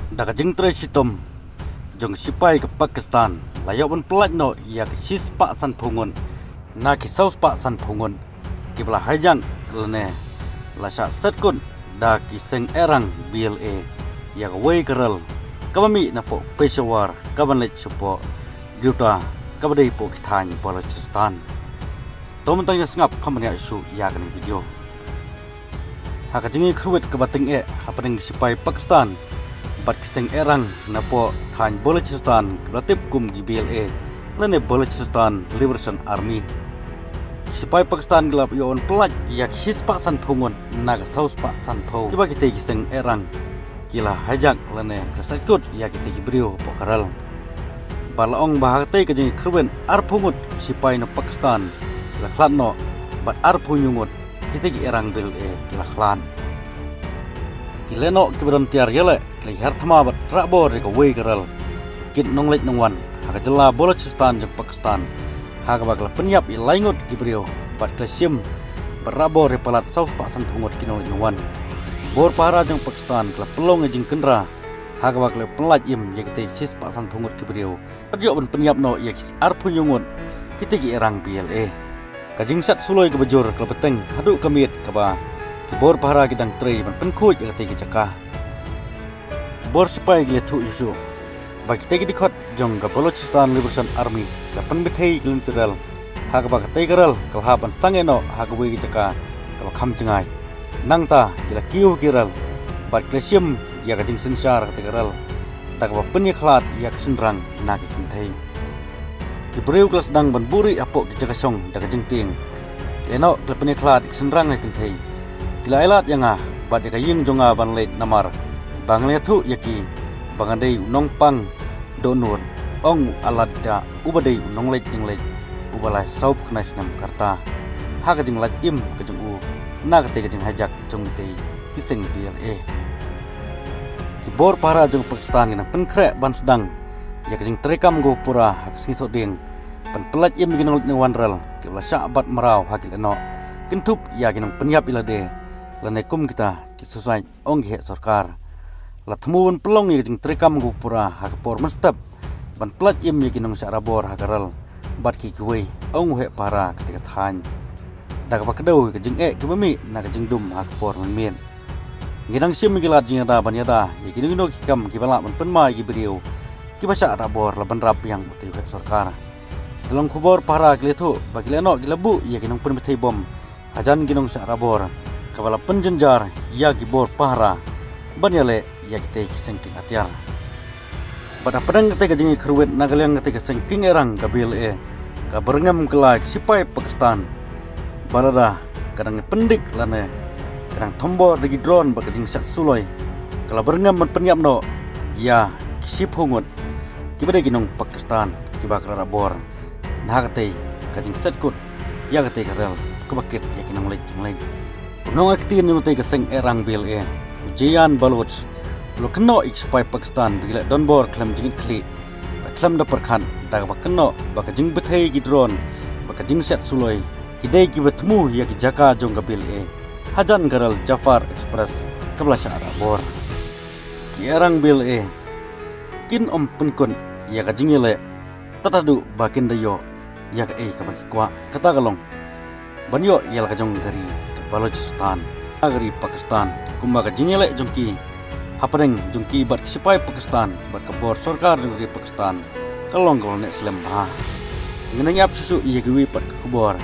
Daga jeng tre sitom jong sipai ke Pakistan layak pun pelaj no ya ke sis pak san pungun na ki saus pak san pungun ki bela hajang lene la sha set kun da ki seng erang BLA ya ke wei keral kabami na po Peshawar kaban lech po juta kabadai po kitany Balochistan tom tang sngap khamnya isu ya kan video haka jingi khruwet kabating hapeng sipai Pakistan bat kiseng erang na po thany Balochistan kablatip kum gi BLA lene Balochistan Liberation Army sipai Pakistan glap yon pelaj ya kis pak san phungon naga saus pak san pho kiba kite kiseng erang kila hajak lene kesakut ya kite brio pokaral balaong bahate ke jingi khruwen ar phungut sipai na Pakistan kila khlan no bat ar phunyungut kite gi erang BLA kila khlan kileno kibram tiar yele kila har thama bat rabor ke wei karal kit nonglek nongwan haka jela Balochistan jeng Pakistan haka bakla penyap i laingut gibrio bat klesim berabor repalat saus pak san pungut kinol inwan bor para jeng Pakistan kla pelong jeng kendra haka bakla pelaj im yakite sis pak san pungut gibrio adyo ben penyap no yak ar punyungut kite gi erang BLA kajing sat suloi ke bejur kla beteng hadu kamit kaba bor para gidang trei ban penkuj yakite gi caka bor sipai gi thu yusu bagi tegi dikot jong ka Balochistan Liberation Army ka penbethei glinteral haga bag tegeral kalhaban sangeno haga wi jaka kal kham chengai nangta kila kiu kiral bat klesim ya ka jing sinsar ka tegeral tak ba penya khlat ya ka sinrang na ki kinthei ki breu klas dang ban buri apo ki jaka song daga jing ting leno kla penya khlat ki sinrang na kinthei kila elat yanga bat ya ka yin jonga ban leit namar bangle thu yaki bangandei nongpang donur ong aladda ubadei nongleit jingleit ubala saup khnais nam karta haga jing lak im ka jing u na ka te ka jing hajak jong te kiseng BLA ki bor para jong Pakistan na penkhre ban sedang ya ka jing trekam go pura hak sing thoding pan pelat im ginol ni wanral ki la syabat marau hakil eno kintup ya ginong penyap ilade lane kum kita ki susai ong he sarkar latmun pelong ya jing trekam go pura hak por mestap ban pelat im ya ginong syarabor hakaral bat ki kuwe ong he para ketika thany dak ba kedau ke jing ke bami na ke jing dum hak por men mien ngidang sim gilat jing da ban yada ya ginong no ki kam ki bala ban penma ki brio ki basa rabor la ban rap yang uti he sarkar kitolong khobor para gletho bagileno gilabu ya ginong pen bethei bom hajan ginong syarabor kabala penjenjar ya ki bor para ban yale ya kita sengking atiar pada pedang kita jingi khruwet nagalyang kita sengking erang ka BLA ka berengam kelak sipai Pakistan balada kadang pendik lane kadang tombor dagi drone baka jing sat suloi kala berengam men penyap no ya kisip hungut kibade ginong Pakistan kibakra bor nah kate ka jing sat kut ya kate karal kebakit ya kinong lek jing lek nong aktin no te ka seng erang BLA ujian Baloch lo keno sipai Pakistan bila donbor klam jing kli klam da perkhan da ba keno baka jing bethei gi drone baka jing set suloi kidai ki betmu ya ki jaka jong ka BLA hajan garal Jafar Express kabla syara bor ki erang BLA kin penkun ya ka jing le tatadu bakin dayo ya ka ka baki kwa kata galong banyo ya ka jong gari Balochistan agari Pakistan kuma ka jing le jong ki hapreng jungki bat sipai Pakistan bat kabor sarkar jungri Pakistan kalong kol nek slem ha ngeneng ap susu iya giwi pat kabor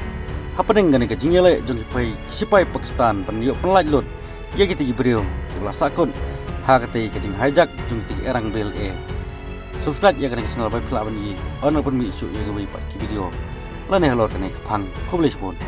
hapreng gane ka jingele jungki pai sipai Pakistan pan yo penlaj lut ya giti gibril kibla sakun ha kate ka jing hajak jungti erang BLA subscribe ya gane channel bai pla ban yi on pun mi su ya giwi pat ki video lane halor kane phang khoblish pun